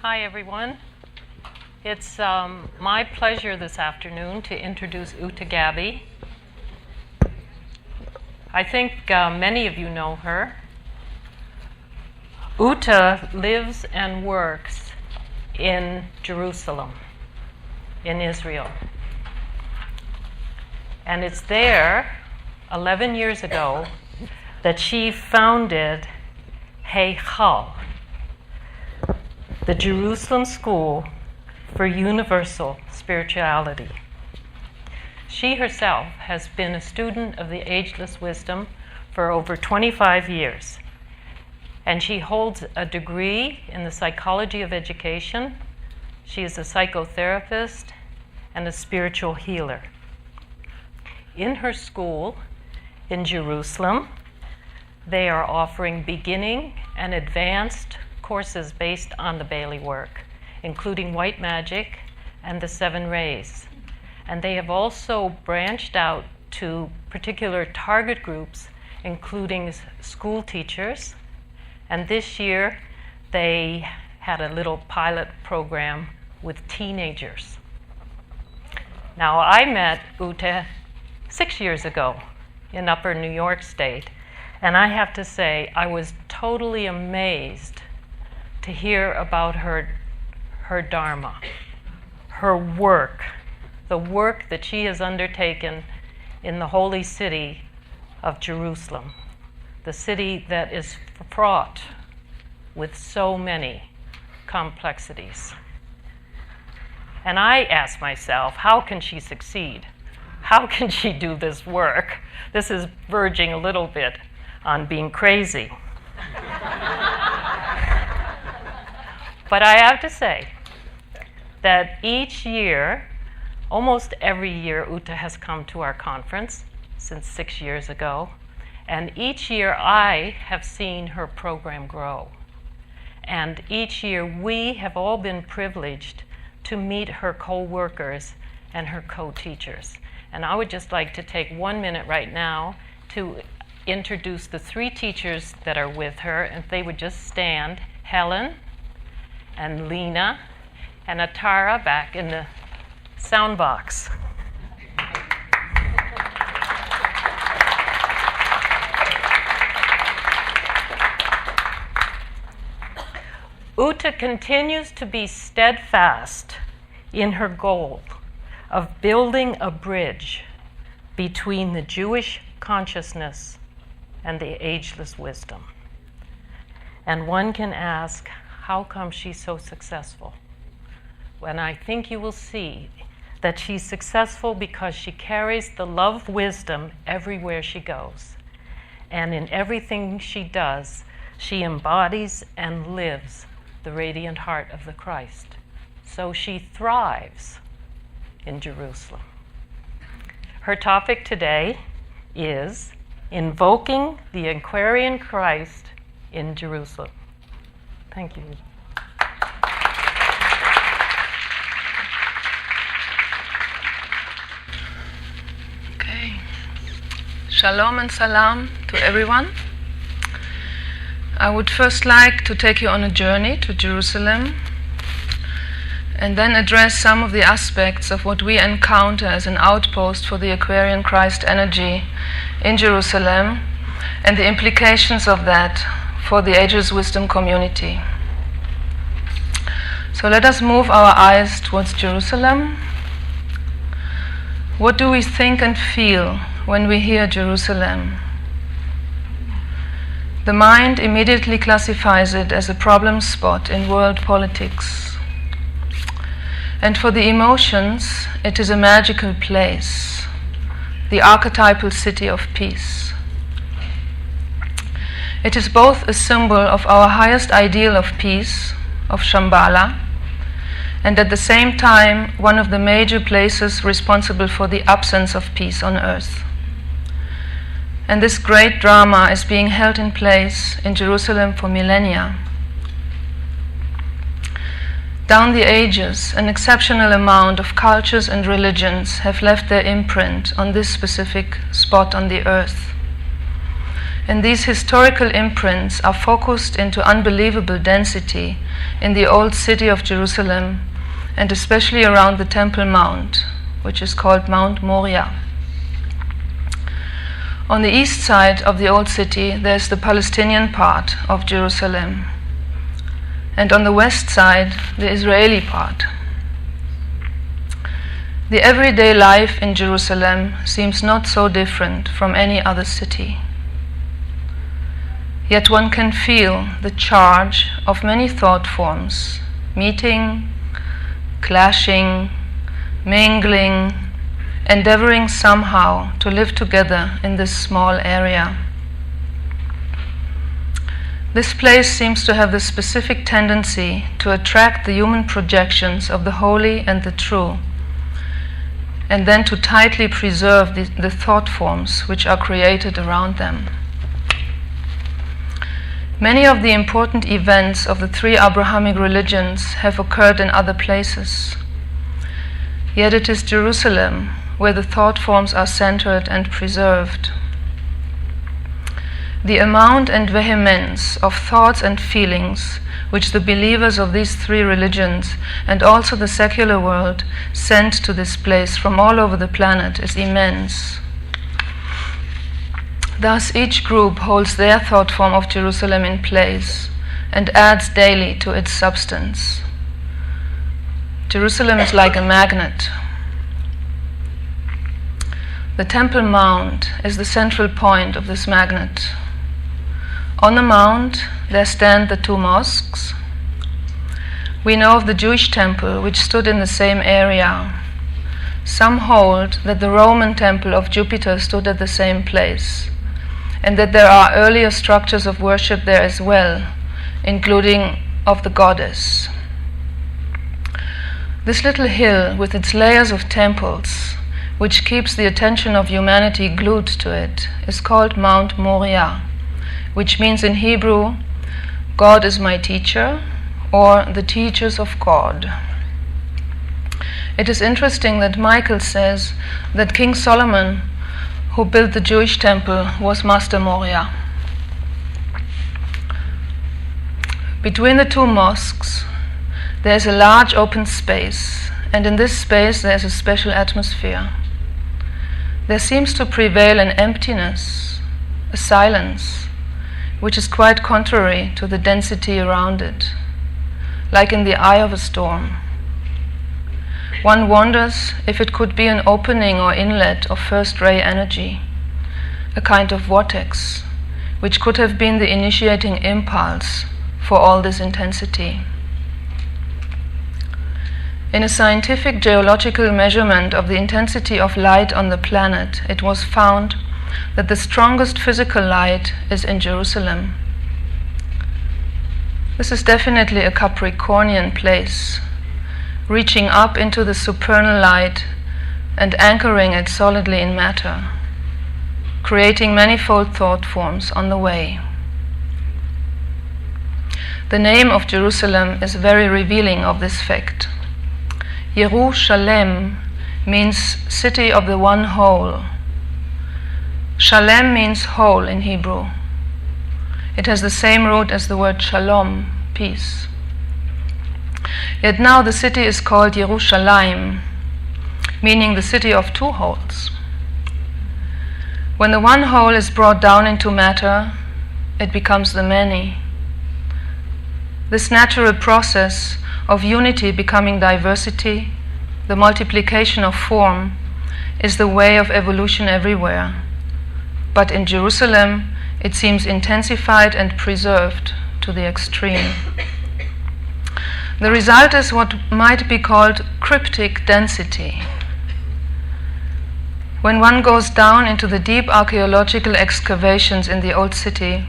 Hi, everyone. It's my pleasure this afternoon to introduce Gabay. I think many of you know her. Uta lives and works in Jerusalem, in Israel. And it's there, 11 years ago, that she founded Heichal, the Jerusalem School for Universal Spirituality. She herself has been a student of the Ageless Wisdom for over 25 years, and she holds a degree in the psychology of education. She is a psychotherapist and a spiritual healer. In her school in Jerusalem, they are offering beginning and advanced courses based on the Bailey work, including white magic and the 7 rays. And they have also branched out to particular target groups, including school teachers. And this year, they had a little pilot program with teenagers. Now, I met Uta 6 years ago in Upper New York State, and I have to say, I was totally amazed to hear about her dharma, her work, the work that she has undertaken in the holy city of Jerusalem, the city that is fraught with so many complexities. And I ask myself, how can she succeed? How can she do this work? This is verging a little bit on being crazy. But I have to say that each year, almost every year, Uta has come to our conference since 6 years ago. And each year I have seen her program grow. And each year we have all been privileged to meet her co-workers and her co-teachers. And I would just like to take 1 minute right now to introduce the 3 teachers that are with her. And if they would just stand, Helen and Lena and Atara back in the sound box. Uta continues to be steadfast in her goal of building a bridge between the Jewish consciousness and the ageless wisdom. And one can ask, how come she's so successful? And I think you will see that she's successful because she carries the love wisdom everywhere she goes. And in everything she does, she embodies and lives the radiant heart of the Christ. So she thrives in Jerusalem. Her topic today is Invoking the Aquarian Christ in Jerusalem. Thank you. Okay. Shalom and salam to everyone. I would first like to take you on a journey to Jerusalem and then address some of the aspects of what we encounter as an outpost for the Aquarian Christ energy in Jerusalem and the implications of that for the Ageless Wisdom community. So let us move our eyes towards Jerusalem. What do we think and feel when we hear Jerusalem? The mind immediately classifies it as a problem spot in world politics. And for the emotions, it is a magical place, the archetypal city of peace. It is both a symbol of our highest ideal of peace, of Shambhala, and at the same time one of the major places responsible for the absence of peace on earth. And this great drama is being held in place in Jerusalem for millennia. Down the ages, an exceptional amount of cultures and religions have left their imprint on this specific spot on the earth. And these historical imprints are focused into unbelievable density in the old city of Jerusalem, and especially around the Temple Mount, which is called Mount Moriah. On the east side of the old city, there's the Palestinian part of Jerusalem, and on the west side, the Israeli part. The everyday life in Jerusalem seems not so different from any other city. Yet one can feel the charge of many thought forms, meeting, clashing, mingling, endeavoring somehow to live together in this small area. This place seems to have the specific tendency to attract the human projections of the holy and the true, and then to tightly preserve the thought forms which are created around them. Many of the important events of the three Abrahamic religions have occurred in other places. Yet it is Jerusalem where the thought forms are centered and preserved. The amount and vehemence of thoughts and feelings which the believers of these three religions and also the secular world send to this place from all over the planet is immense. Thus each group holds their thought form of Jerusalem in place and adds daily to its substance. Jerusalem is like a magnet. The Temple Mount is the central point of this magnet. On the mount there stand the two mosques. We know of the Jewish temple which stood in the same area. Some hold that the Roman temple of Jupiter stood at the same place, and that there are earlier structures of worship there as well, including of the goddess. This little hill with its layers of temples, which keeps the attention of humanity glued to it, is called Mount Moriah, which means in Hebrew, God is my teacher, or the teachers of God. It is interesting that Michael says that King Solomon, who built the Jewish temple, was Master Moriah. Between the two mosques, there is a large open space, and in this space there is a special atmosphere. There seems to prevail an emptiness, a silence, which is quite contrary to the density around it, like in the eye of a storm. One wonders if it could be an opening or inlet of first-ray energy, a kind of vortex, which could have been the initiating impulse for all this intensity. In a scientific geological measurement of the intensity of light on the planet, it was found that the strongest physical light is in Jerusalem. This is definitely a Capricornian place, reaching up into the supernal light and anchoring it solidly in matter, creating manifold thought forms on the way. The name of Jerusalem is very revealing of this fact. Yerushalem means city of the one whole. Shalem means whole in Hebrew. It has the same root as the word shalom, peace. Yet now the city is called Yerushalayim, meaning the city of two wholes. When the one whole is brought down into matter, it becomes the many. This natural process of unity becoming diversity, the multiplication of form, is the way of evolution everywhere. But in Jerusalem, it seems intensified and preserved to the extreme. The result is what might be called cryptic density. When one goes down into the deep archaeological excavations in the old city,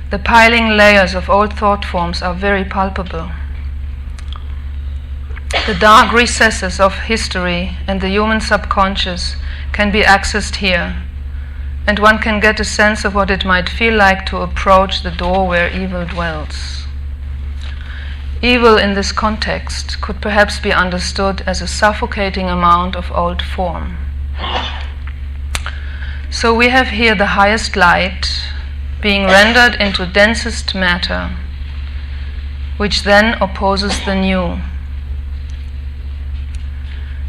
the piling layers of old thought forms are very palpable. The dark recesses of history and the human subconscious can be accessed here, and one can get a sense of what it might feel like to approach the door where evil dwells. Evil in this context could perhaps be understood as a suffocating amount of old form. So we have here the highest light, being rendered into densest matter, which then opposes the new.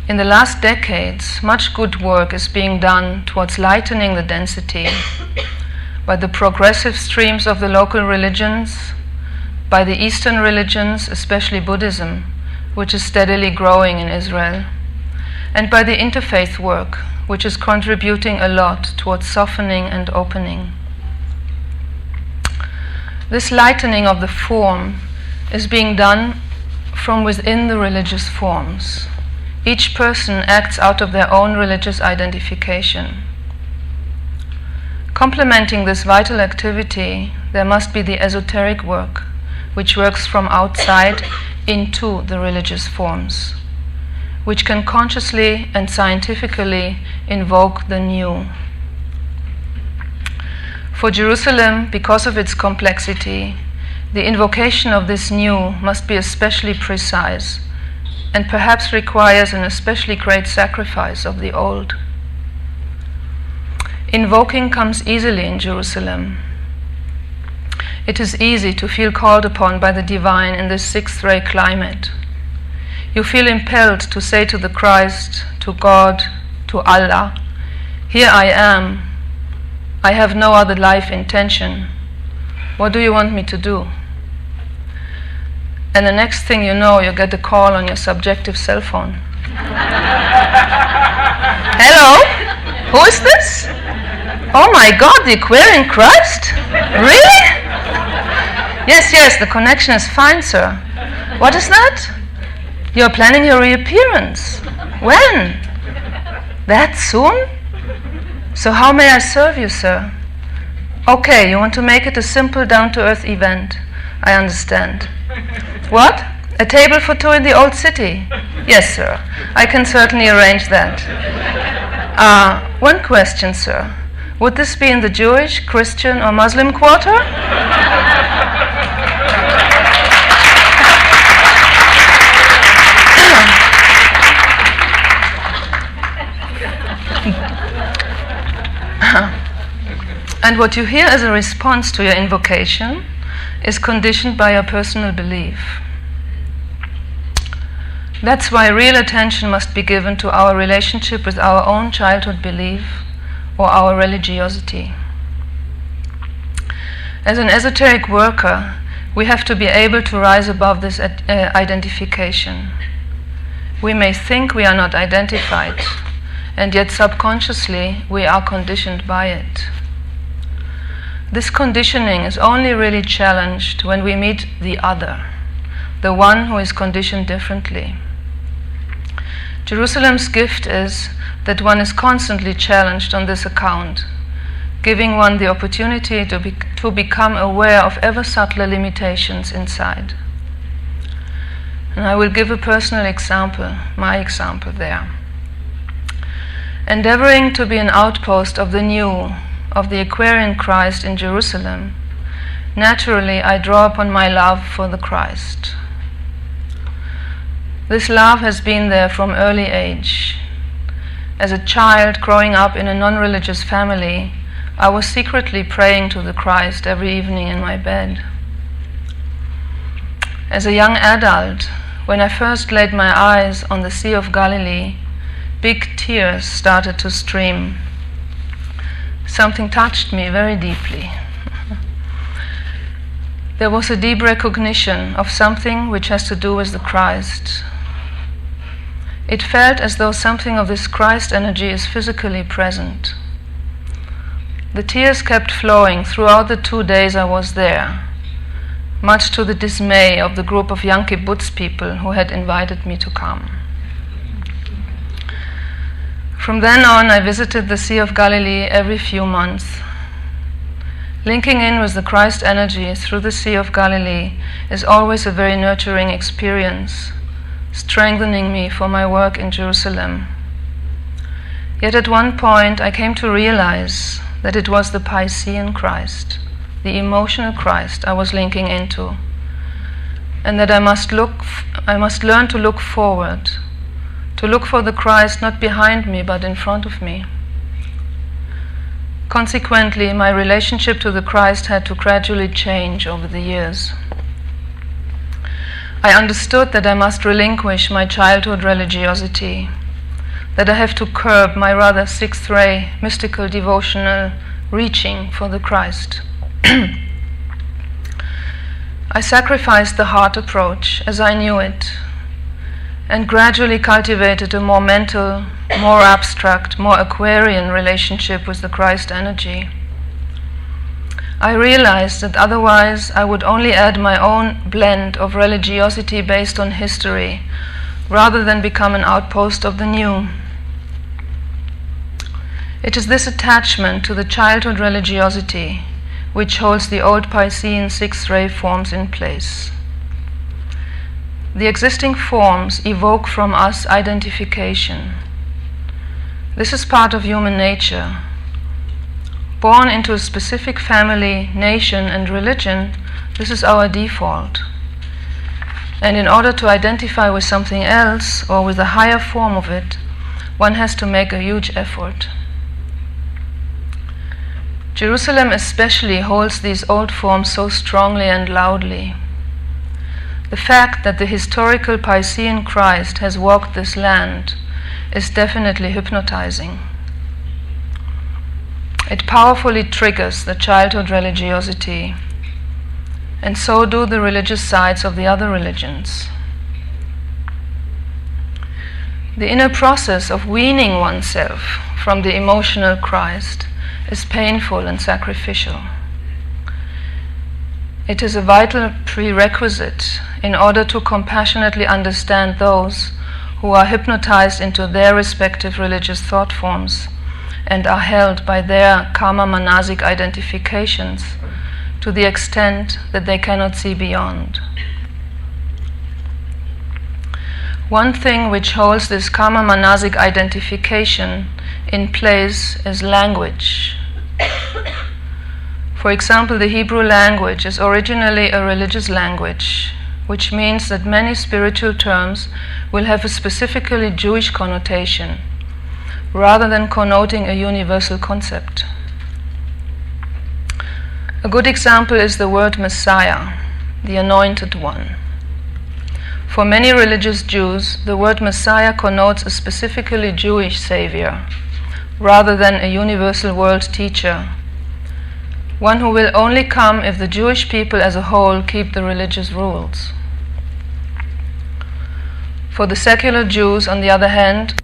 In the last decades, much good work is being done towards lightening the density by the progressive streams of the local religions, by the Eastern religions, especially Buddhism, which is steadily growing in Israel, and by the interfaith work, which is contributing a lot towards softening and opening. This lightening of the form is being done from within the religious forms. Each person acts out of their own religious identification. Complementing this vital activity, there must be the esoteric work, which works from outside into the religious forms, which can consciously and scientifically invoke the new. For Jerusalem, because of its complexity, the invocation of this new must be especially precise and perhaps requires an especially great sacrifice of the old. Invoking comes easily in Jerusalem. It is easy to feel called upon by the divine in this sixth-ray climate. You feel impelled to say to the Christ, to God, to Allah, "Here I am. I have no other life intention. What do you want me to do?" And the next thing you know, you get a call on your subjective cell phone. "Hello? Who is this? Oh my God, the Aquarian Christ? Really? Yes, the connection is fine, sir. What is that? You're planning your reappearance. When? That soon? So how may I serve you, sir? Okay, you want to make it a simple, down-to-earth event. I understand. What? A table for two in the old city? Yes, sir. I can certainly arrange that. One question, sir. Would this be in the Jewish, Christian, or Muslim quarter? And what you hear as a response to your invocation is conditioned by your personal belief. That's why real attention must be given to our relationship with our own childhood belief or our religiosity. As an esoteric worker, we have to be able to rise above this identification. We may think we are not identified, and yet subconsciously we are conditioned by it. This conditioning is only really challenged when we meet the other, the one who is conditioned differently. Jerusalem's gift is that one is constantly challenged on this account, giving one the opportunity to become aware of ever subtler limitations inside. And I will give a personal example, my example there. Endeavoring to be an outpost of the new, of the Aquarian Christ in Jerusalem, naturally I draw upon my love for the Christ. This love has been there from early age. As a child growing up in a non-religious family, I was secretly praying to the Christ every evening in my bed. As a young adult, when I first laid my eyes on the Sea of Galilee, big tears started to stream. Something touched me very deeply. There was a deep recognition of something which has to do with the Christ. It felt as though something of this Christ energy is physically present. The tears kept flowing throughout the 2 days I was there, much to the dismay of the group of young kibbutz people who had invited me to come. From then on, I visited the Sea of Galilee every few months. Linking in with the Christ energy through the Sea of Galilee is always a very nurturing experience, strengthening me for my work in Jerusalem. Yet at one point I came to realize that it was the Piscean Christ, the emotional Christ I was linking into, and that I must learn to look forward, to look for the Christ not behind me but in front of me. Consequently, my relationship to the Christ had to gradually change over the years. I understood that I must relinquish my childhood religiosity, that I have to curb my rather sixth-ray mystical devotional reaching for the Christ. I sacrificed the heart approach as I knew it, and gradually cultivated a more mental, more abstract, more Aquarian relationship with the Christ energy. I realized that otherwise I would only add my own blend of religiosity based on history, rather than become an outpost of the new. It is this attachment to the childhood religiosity which holds the old Piscean sixth-ray forms in place. The existing forms evoke from us identification. This is part of human nature. Born into a specific family, nation, and religion, this is our default. And in order to identify with something else, or with a higher form of it, one has to make a huge effort. Jerusalem especially holds these old forms so strongly and loudly. The fact that the historical Piscean Christ has walked this land is definitely hypnotizing. It powerfully triggers the childhood religiosity, and so do the religious sides of the other religions. The inner process of weaning oneself from the emotional Christ is painful and sacrificial. It is a vital prerequisite in order to compassionately understand those who are hypnotized into their respective religious thought forms and are held by their karma manasic identifications to the extent that they cannot see beyond. One thing which holds this karma manasic identification in place is language. For example, the Hebrew language is originally a religious language, which means that many spiritual terms will have a specifically Jewish connotation, rather than connoting a universal concept. A good example is the word Messiah, the Anointed One. For many religious Jews, the word Messiah connotes a specifically Jewish savior, rather than a universal world teacher, one who will only come if the Jewish people as a whole keep the religious rules. For the secular Jews, on the other hand,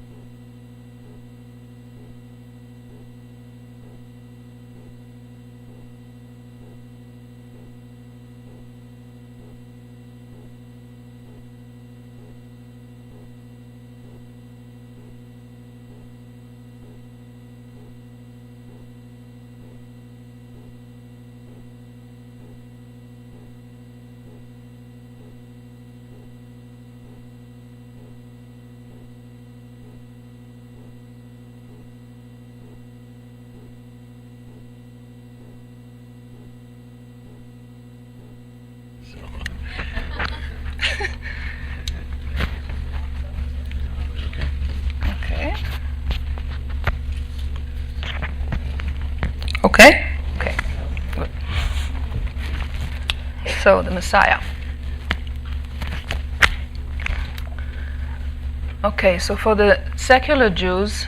Okay? Okay. Good. So, the Messiah. Okay, so for the secular Jews,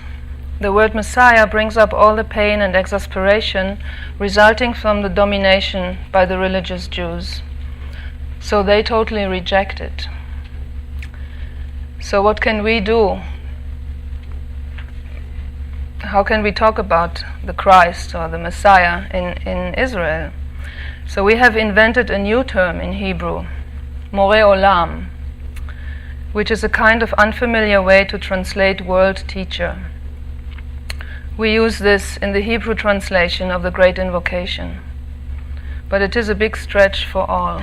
the word Messiah brings up all the pain and exasperation resulting from the domination by the religious Jews. So they totally reject it. So what can we do? How can we talk about the Christ or the Messiah in Israel? So we have invented a new term in Hebrew, Moreh Olam, which is a kind of unfamiliar way to translate world teacher. We use this in the Hebrew translation of the Great Invocation, but it is a big stretch for all.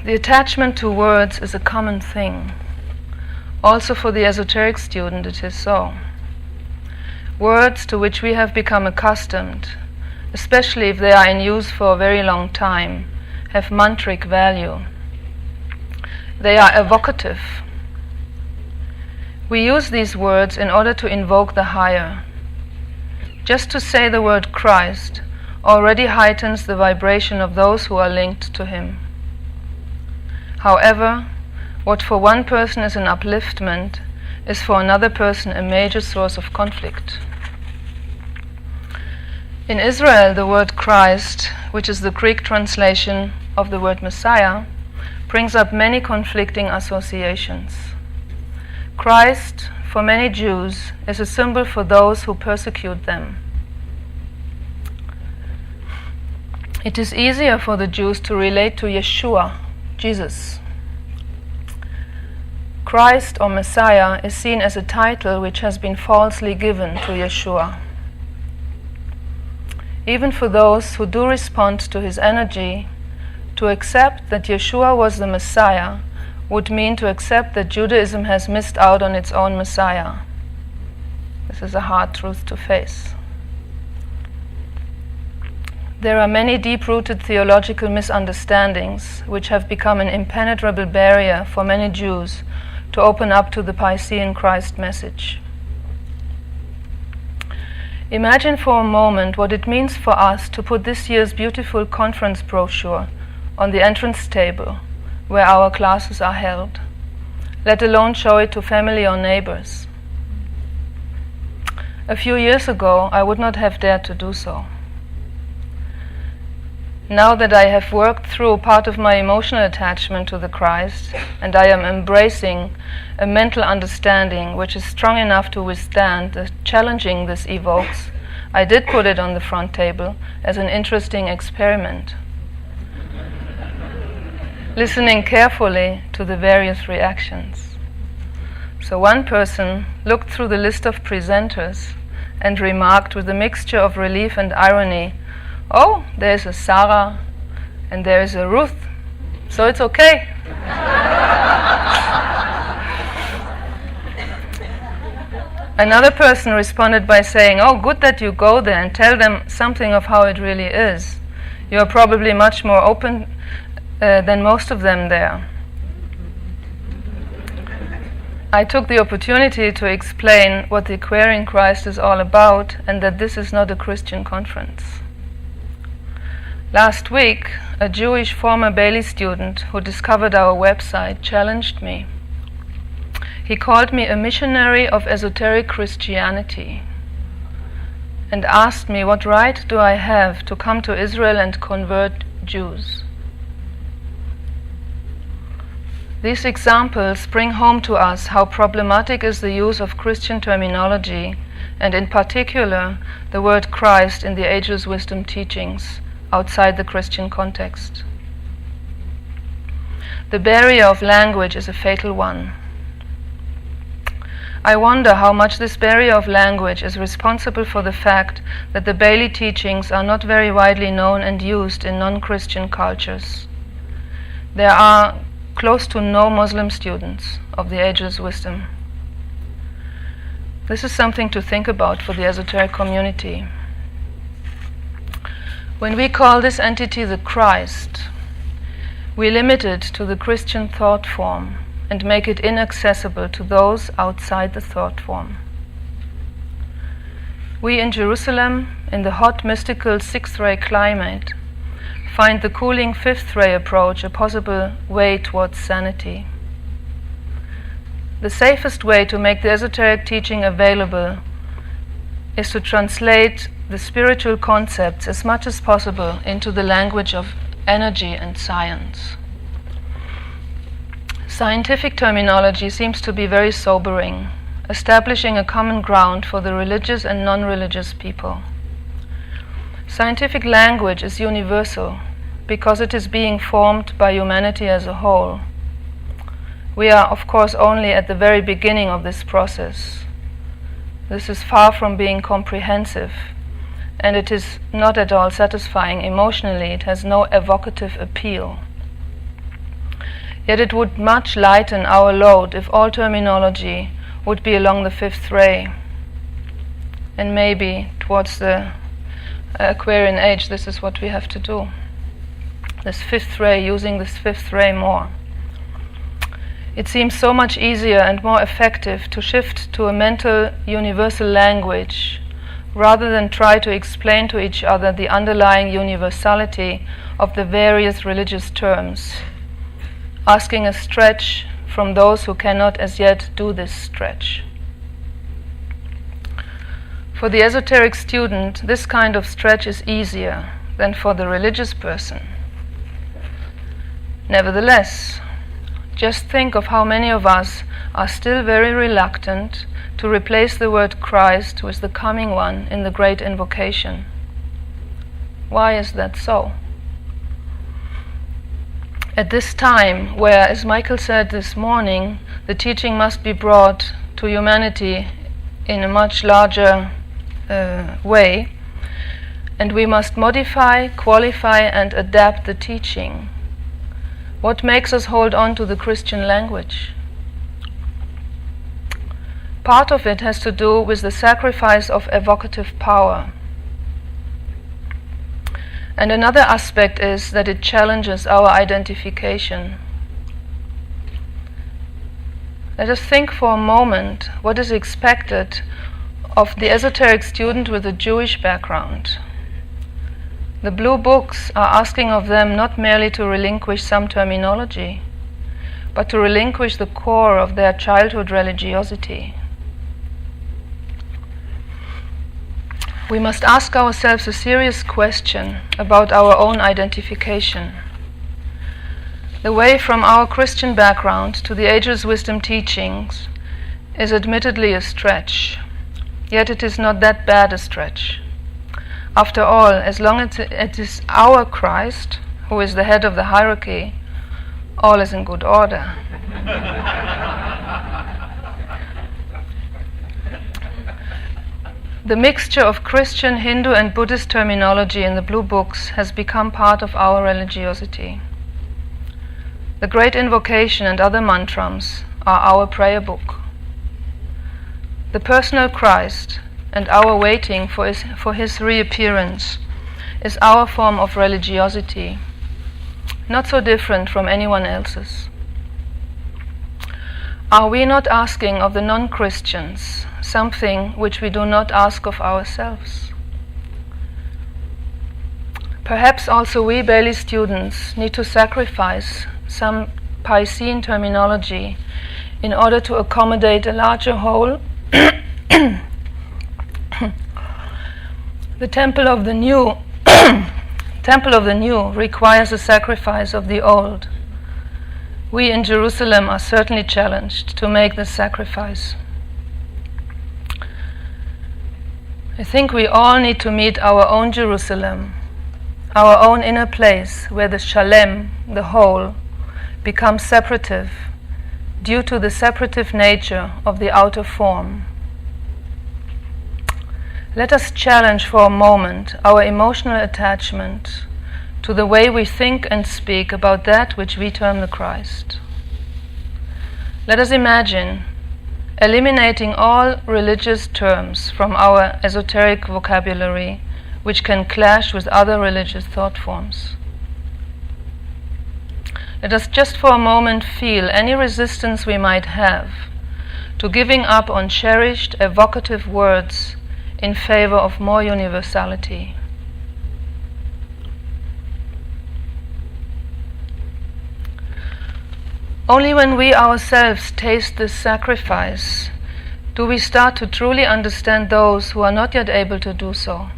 The attachment to words is a common thing. Also for the esoteric student it is so. Words to which we have become accustomed, especially if they are in use for a very long time, have mantric value. They are evocative. We use these words in order to invoke the higher. Just to say the word Christ already heightens the vibration of those who are linked to him. However, what for one person is an upliftment is for another person a major source of conflict. In Israel, the word Christ, which is the Greek translation of the word Messiah, brings up many conflicting associations. Christ, for many Jews, is a symbol for those who persecute them. It is easier for the Jews to relate to Yeshua, Jesus. Christ or Messiah is seen as a title which has been falsely given to Yeshua. Even for those who do respond to his energy, to accept that Yeshua was the Messiah would mean to accept that Judaism has missed out on its own Messiah. This is a hard truth to face. There are many deep-rooted theological misunderstandings which have become an impenetrable barrier for many Jews to open up to the Piscean Christ message. Imagine for a moment what it means for us to put this year's beautiful conference brochure on the entrance table where our classes are held, let alone show it to family or neighbors. A few years ago, I would not have dared to do so. Now that I have worked through part of my emotional attachment to the Christ, and I am embracing a mental understanding which is strong enough to withstand the challenging this evokes, I did put it on the front table as an interesting experiment, listening carefully to the various reactions. So one person looked through the list of presenters and remarked with a mixture of relief and irony, "Oh, there's a Sarah and there's a Ruth, so it's okay." Another person responded by saying, "Oh, good that you go there and tell them something of how it really is. You are probably much more open than most of them there." I took the opportunity to explain what the Aquarian Christ is all about and that this is not a Christian conference. Last week, a Jewish former Bailey student who discovered our website challenged me. He called me a missionary of esoteric Christianity and asked me what right do I have to come to Israel and convert Jews. These examples bring home to us how problematic is the use of Christian terminology, and in particular the word Christ in the Ageless Wisdom teachings outside the Christian context. The barrier of language is a fatal one. I wonder how much this barrier of language is responsible for the fact that the Bailey teachings are not very widely known and used in non-Christian cultures. There are close to no Muslim students of the Ageless Wisdom. This is something to think about for the esoteric community. When we call this entity the Christ, we limit it to the Christian thought form and make it inaccessible to those outside the thought form. We in Jerusalem, in the hot mystical sixth ray climate, find the cooling fifth ray approach a possible way towards sanity. The safest way to make the esoteric teaching available is to translate the spiritual concepts as much as possible into the language of energy and science. Scientific terminology seems to be very sobering, establishing a common ground for the religious and non-religious people. Scientific language is universal because it is being formed by humanity as a whole. We are, of course, only at the very beginning of this process. This is far from being comprehensive, and it is not at all satisfying emotionally. It has no evocative appeal. Yet it would much lighten our load if all terminology would be along the fifth ray. And maybe towards the Aquarian age, this is what we have to do. This fifth ray, using this fifth ray more. It seems so much easier and more effective to shift to a mental universal language rather than try to explain to each other the underlying universality of the various religious terms, asking a stretch from those who cannot as yet do this stretch. For the esoteric student, this kind of stretch is easier than for the religious person. Nevertheless, just think of how many of us are still very reluctant to replace the word Christ with the coming one in the great invocation. Why is that so? At this time, where, as Michael said this morning, the teaching must be brought to humanity in a much larger way, and we must modify, qualify, and adapt the teaching, what makes us hold on to the Christian language? Part of it has to do with the sacrifice of evocative power. And another aspect is that it challenges our identification. Let us think for a moment what is expected of the esoteric student with a Jewish background. The blue books are asking of them not merely to relinquish some terminology, but to relinquish the core of their childhood religiosity. We must ask ourselves a serious question about our own identification. The way from our Christian background to the Ageless Wisdom teachings is admittedly a stretch, yet it is not that bad a stretch. After all, as long as it is our Christ who is the head of the hierarchy, all is in good order. The mixture of Christian, Hindu, and Buddhist terminology in the blue books has become part of our religiosity. The Great Invocation and other mantrams are our prayer book. The personal Christ and our waiting for his reappearance is our form of religiosity, not so different from anyone else's. Are we not asking of the non-Christians something which we do not ask of ourselves? Perhaps also we Bailey students need to sacrifice some Piscean terminology in order to accommodate a larger whole. The temple of the new requires a sacrifice of the old. We in Jerusalem are certainly challenged to make this sacrifice. I think we all need to meet our own Jerusalem, our own inner place where the shalem, the whole, becomes separative due to the separative nature of the outer form. Let us challenge for a moment our emotional attachment to the way we think and speak about that which we term the Christ. Let us imagine eliminating all religious terms from our esoteric vocabulary which can clash with other religious thought forms. Let us just for a moment feel any resistance we might have to giving up on cherished, evocative words in favor of more universality. Only when we ourselves taste this sacrifice do we start to truly understand those who are not yet able to do so.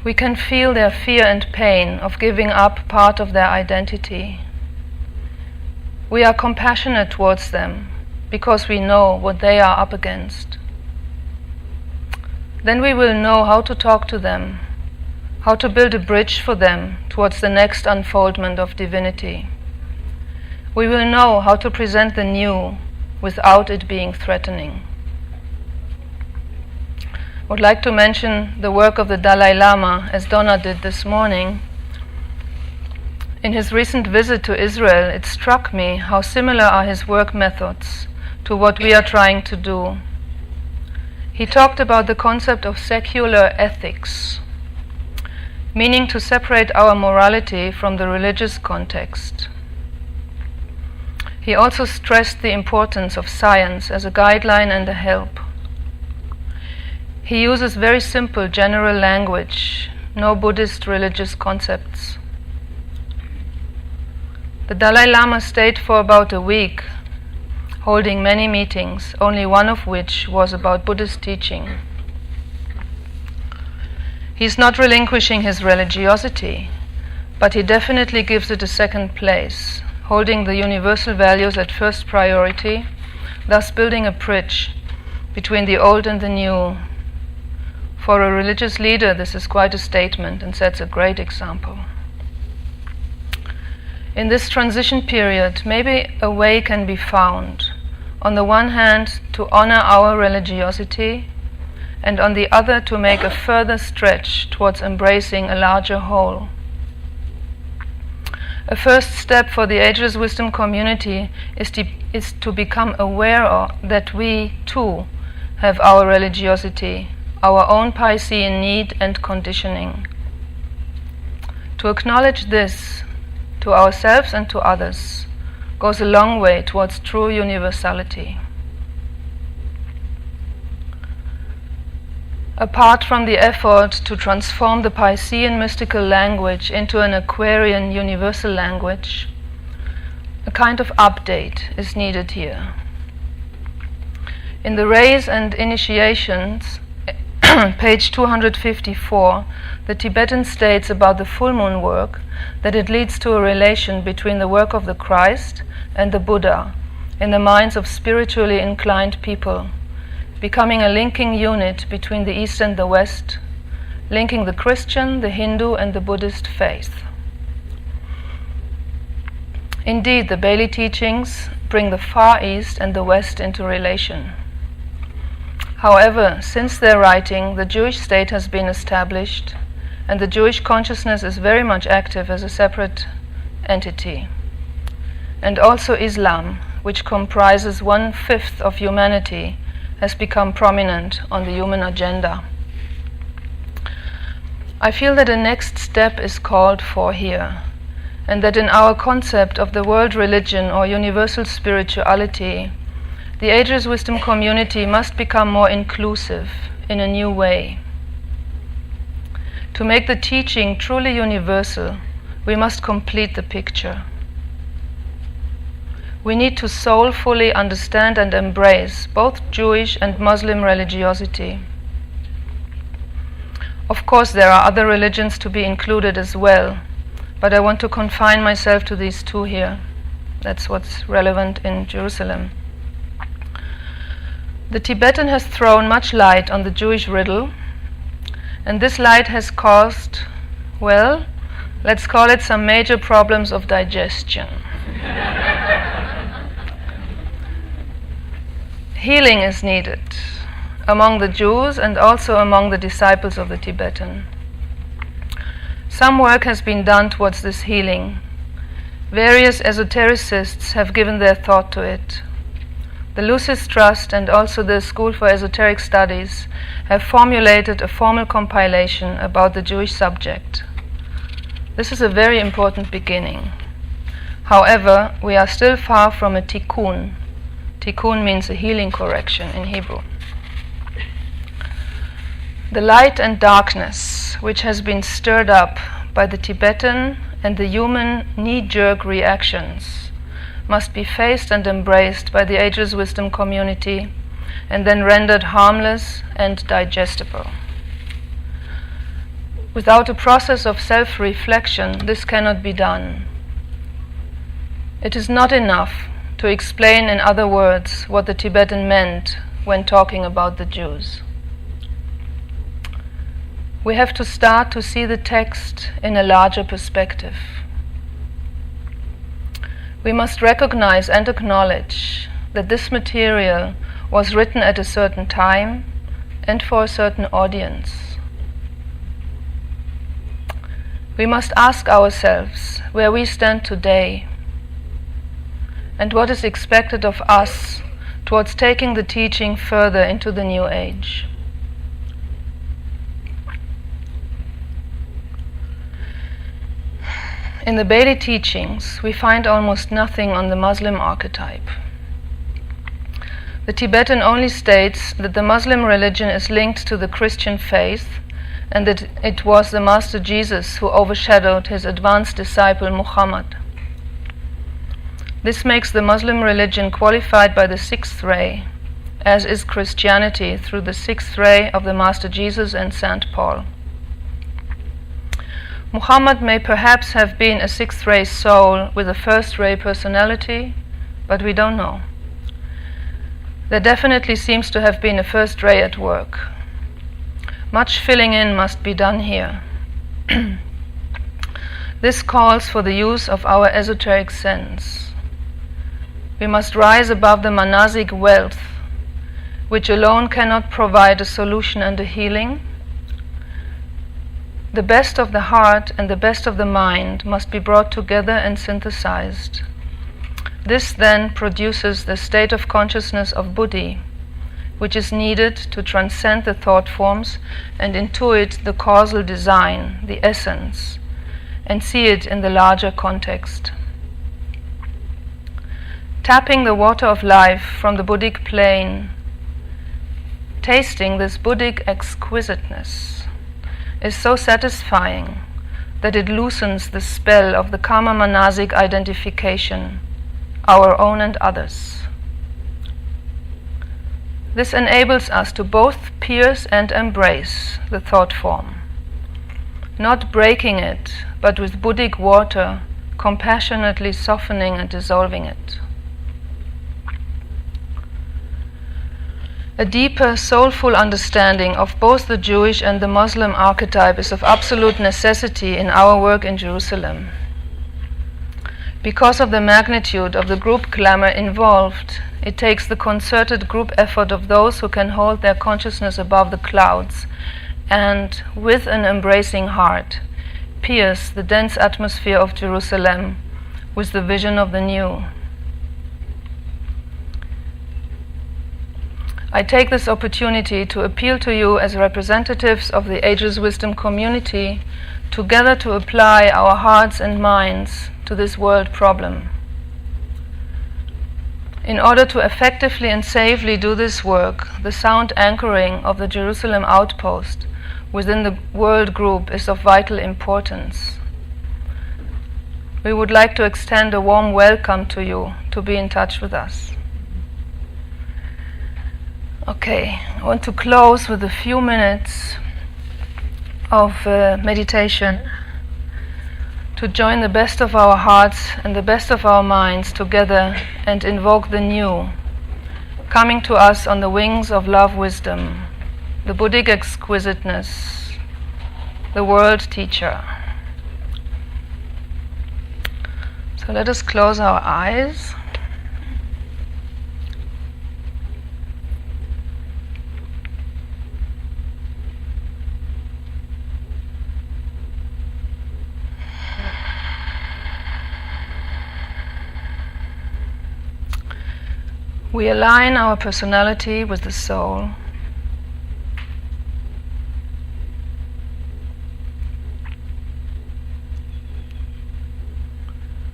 We can feel their fear and pain of giving up part of their identity. We are compassionate towards them because we know what they are up against. Then we will know how to talk to them, how to build a bridge for them towards the next unfoldment of divinity. We will know how to present the new without it being threatening. I would like to mention the work of the Dalai Lama, as Donna did this morning. In his recent visit to Israel, it struck me how similar are his work methods to what we are trying to do. He talked about the concept of secular ethics, meaning to separate our morality from the religious context. He also stressed the importance of science as a guideline and a help. He uses very simple general language, no Buddhist religious concepts. The Dalai Lama stayed for about a week, holding many meetings, only one of which was about Buddhist teaching. He is not relinquishing his religiosity, but he definitely gives it a second place, holding the universal values at first priority, thus building a bridge between the old and the new. For a religious leader, this is quite a statement and sets a great example. In this transition period, maybe a way can be found, on the one hand, to honor our religiosity, and on the other, to make a further stretch towards embracing a larger whole. A first step for the Ageless Wisdom community is to become aware that we, too, have our religiosity, our own Piscean need and conditioning. To acknowledge this, to ourselves and to others, goes a long way towards true universality. Apart from the effort to transform the Piscean mystical language into an Aquarian universal language, a kind of update is needed here. In the Rays and Initiations, page 254, the Tibetan states about the full moon work that it leads to a relation between the work of the Christ and the Buddha in the minds of spiritually inclined people, becoming a linking unit between the East and the West, linking the Christian, the Hindu, and the Buddhist faith. Indeed, the Bailey teachings bring the Far East and the West into relation. However, since their writing, the Jewish state has been established, and the Jewish consciousness is very much active as a separate entity. And also Islam, which comprises 1/5 of humanity, has become prominent on the human agenda. I feel that a next step is called for here, and that in our concept of the world religion or universal spirituality, the Ageless Wisdom community must become more inclusive in a new way. To make the teaching truly universal, we must complete the picture. We need to soulfully understand and embrace both Jewish and Muslim religiosity. Of course, there are other religions to be included as well, but I want to confine myself to these two here. That's what's relevant in Jerusalem. The Tibetan has thrown much light on the Jewish riddle, and this light has caused, well, let's call it some major problems of digestion. Healing is needed among the Jews and also among the disciples of the Tibetan. Some work has been done towards this healing. Various esotericists have given their thought to it. The Lucis Trust and also the School for Esoteric Studies have formulated a formal compilation about the Jewish subject. This is a very important beginning. However, we are still far from a tikkun. Tikkun means a healing correction in Hebrew. The light and darkness, which has been stirred up by the Tibetan and the human knee-jerk reactions, must be faced and embraced by the Ageless Wisdom community and then rendered harmless and digestible. Without a process of self-reflection, this cannot be done. It is not enough to explain in other words what the Tibetan meant when talking about the Jews. We have to start to see the text in a larger perspective. We must recognize and acknowledge that this material was written at a certain time and for a certain audience. We must ask ourselves where we stand today and what is expected of us towards taking the teaching further into the new age. In the Bailey teachings, we find almost nothing on the Muslim archetype. The Tibetan only states that the Muslim religion is linked to the Christian faith and that it was the Master Jesus who overshadowed his advanced disciple Muhammad. This makes the Muslim religion qualified by the sixth ray, as is Christianity through the sixth ray of the Master Jesus and St. Paul. Muhammad may perhaps have been a sixth ray soul with a first ray personality, but we don't know. There definitely seems to have been a first ray at work. Much filling in must be done here. This calls for the use of our esoteric sense. We must rise above the manasic wealth, which alone cannot provide a solution and a healing. The best of the heart and the best of the mind must be brought together and synthesized. This then produces the state of consciousness of Buddhi, which is needed to transcend the thought forms and intuit the causal design, the essence, and see it in the larger context. Tapping the water of life from the Buddhic plane, tasting this Buddhic exquisiteness, is so satisfying that it loosens the spell of the karma manasic identification, our own and others. This enables us to both pierce and embrace the thought form, not breaking it, but with Buddhic water compassionately softening and dissolving it. A deeper, soulful understanding of both the Jewish and the Muslim archetype is of absolute necessity in our work in Jerusalem. Because of the magnitude of the group clamor involved, it takes the concerted group effort of those who can hold their consciousness above the clouds and, with an embracing heart, pierce the dense atmosphere of Jerusalem with the vision of the new. I take this opportunity to appeal to you as representatives of the Ageless Wisdom community, together to apply our hearts and minds to this world problem. In order to effectively and safely do this work, the sound anchoring of the Jerusalem outpost within the world group is of vital importance. We would like to extend a warm welcome to you to be in touch with us. Okay, I want to close with a few minutes of meditation to join the best of our hearts and the best of our minds together and invoke the new, coming to us on the wings of love wisdom, the Buddhic exquisiteness, the world teacher. So let us close our eyes. We align our personality with the soul.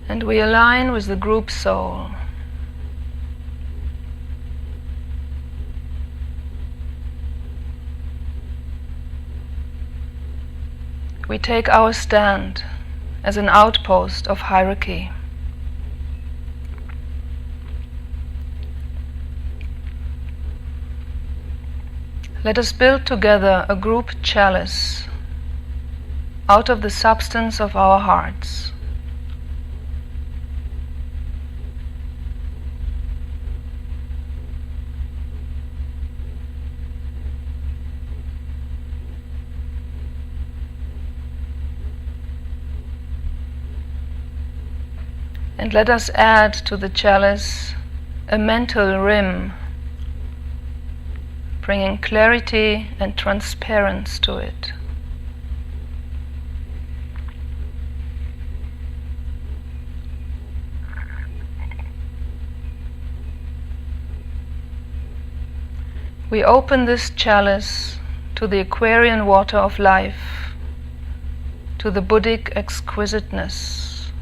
And we align with the group soul. We take our stand as an outpost of hierarchy. Let us build together a group chalice out of the substance of our hearts. And let us add to the chalice a mental rim, bringing clarity and transparency to it. We open this chalice to the Aquarian water of life, to the Buddhic exquisiteness.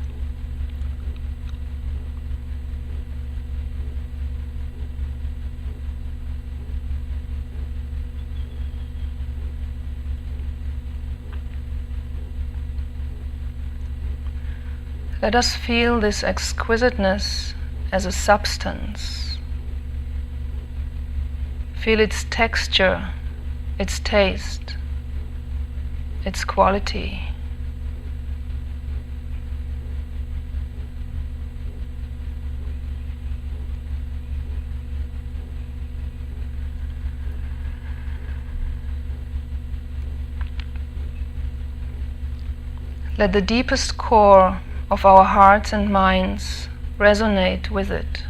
Let us feel this exquisiteness as a substance. Feel its texture, its taste, its quality. Let the deepest core of our hearts and minds resonate with it.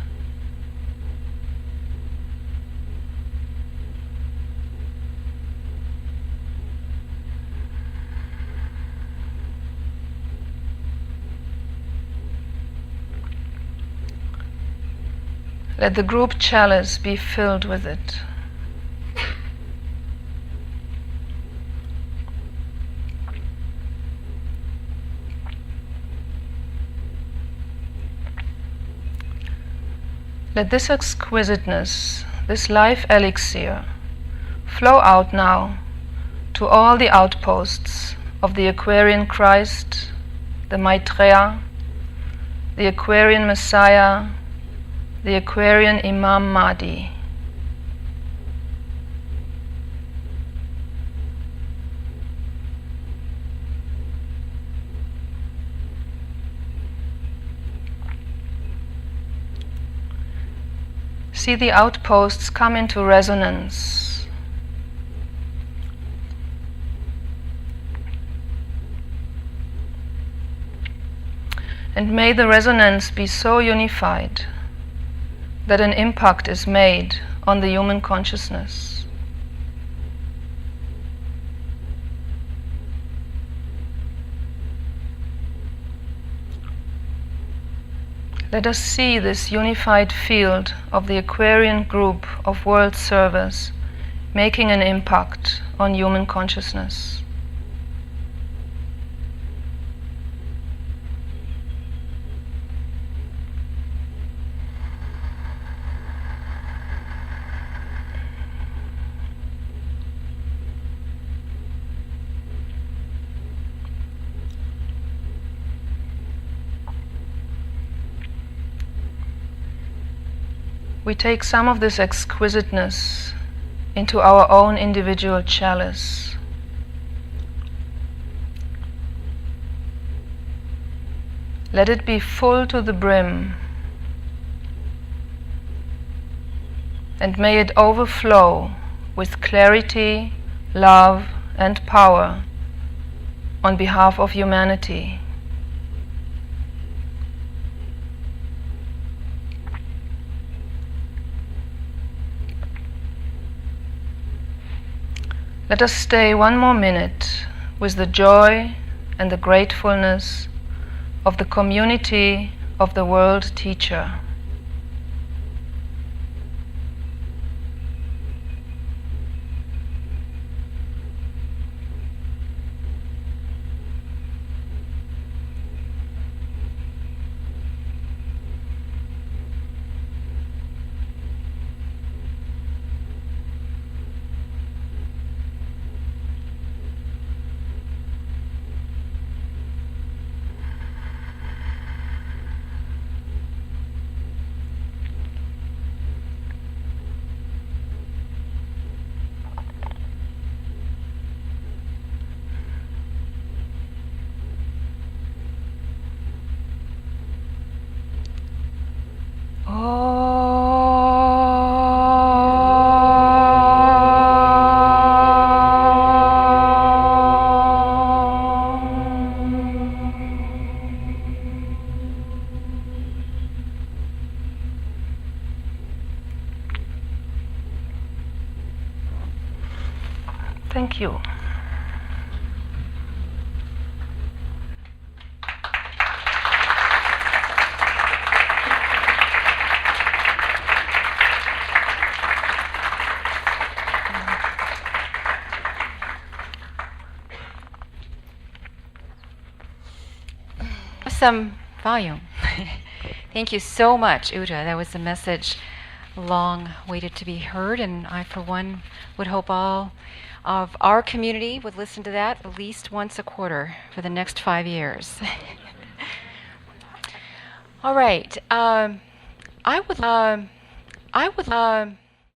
Let the group chalice be filled with it. Let this exquisiteness, this life elixir, flow out now to all the outposts of the Aquarian Christ, the Maitreya, the Aquarian Messiah, the Aquarian Imam Mahdi. See the outposts come into resonance. And may the resonance be so unified that an impact is made on the human consciousness. Let us see this unified field of the Aquarian group of world servers making an impact on human consciousness. We take some of this exquisiteness into our own individual chalice. Let it be full to the brim, and may it overflow with clarity, love, and power on behalf of humanity. Let us stay one more minute with the joy and the gratefulness of the community of the World Teacher. Thank you. Awesome volume. Thank you so much, Uta. That was a message long waited to be heard, and I, for one, would hope all of our community would listen to that at least once a quarter for the next 5 years. All right. I would